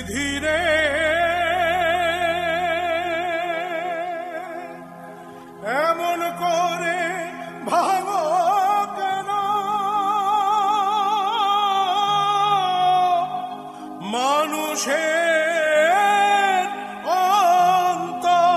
বিধিরে এমন করে ভাঙো কেন মানুষের অন্তর।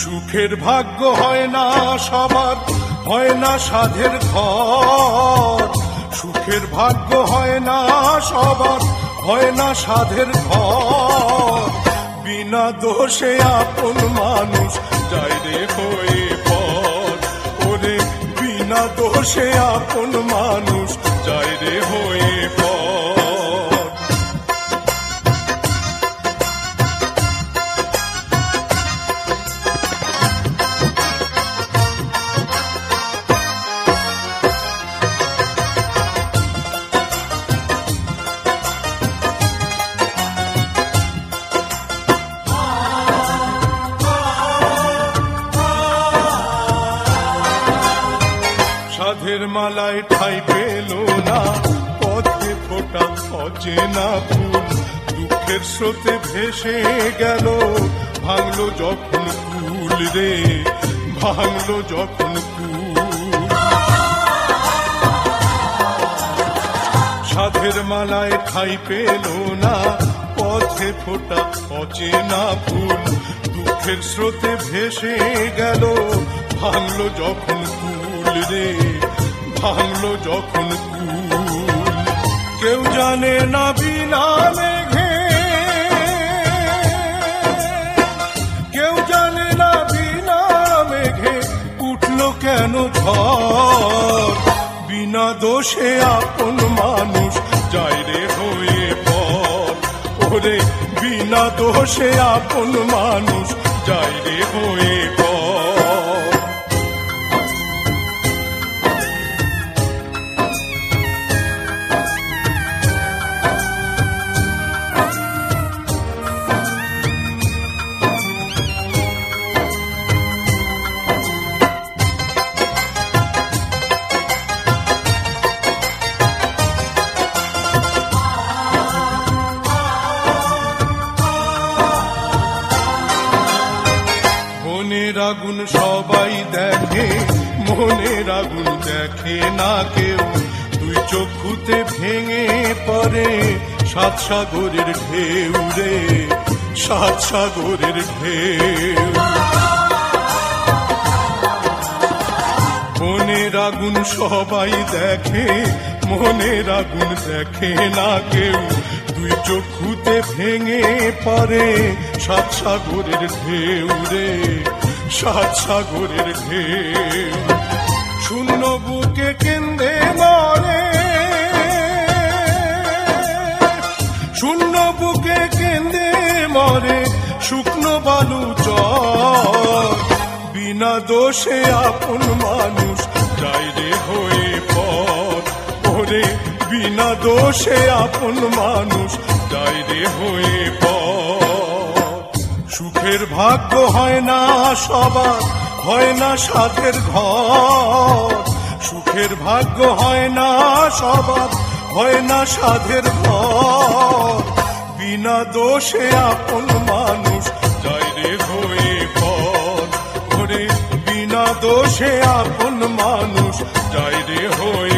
সুখের ভাগ্য হয় না সবার, হয় না সাধের ঘর। সুখের ভাগ্য হয় না সবার, হয় না সাধের ঘর। বিনা দোষে আপন মানুষ যায় রে হয়ে পর। ওরে বিনা দোষে আপন মানুষ যায় রে হয়ে পর। সাধের মালায় ঠাই পেল না, পথে ফোটা অচেনা ফুল। দুঃখের স্রোতে ভেসে গেল, ভাঙলো যখন কুল রে, ভাঙলো যখন কুল। সাধের মালায় ঠাই পেল না, পথে ফোটা অচেনা ফুল। দুঃখের স্রোতে ভেসে গেল, ভাঙলো যখন কুল রে, ভাঙলো যখন কুল। কেউ জানে না বিনা মেঘে, কেউ জানে না বিনা মেঘে উঠলো কেন ঝড়। বিনা দোষে আপন মানুষ যায় রে হয়ে পর। ওরে বিনা দোষে আপন মানুষ যায় রে হয়ে পর। মনের আগুন সবাই দেখে, মনের আগুন দেখে না কেউ। দুই চক্ষুতে ভেঙে পড়ে সাত সাগরের ঢেউ রে, সাত সাগরের ঢেউ। মনের আগুন সবাই দেখে, মনের আগুন দেখে না কেউ। দুই চক্ষুতে ভেঙে পড়ে সাত সাগরের ঢেউ রে, সাত সাগরের ঢেউ। শূন্য বুকে কেন্দ্রে মরে, শূন্য বুকে কেন্দ্রে মরে শুকনো বালু চর। বিনা দোষে আপন মানুষ যায় রে হয়ে পর। ওরে বিনা দোষে আপন মানুষ যায় রে হয়ে পর। সুখের ভাগ্য হয় না সবার, হয় না সাধের ঘর। সুখের ভাগ্য হয় না সবার, হয় না সাধের ঘর। বিনা দোষে আপন মানুষ যায় রে হয়ে পর। ওরে বিনা দোষে আপন মানুষ যায় রে হয়ে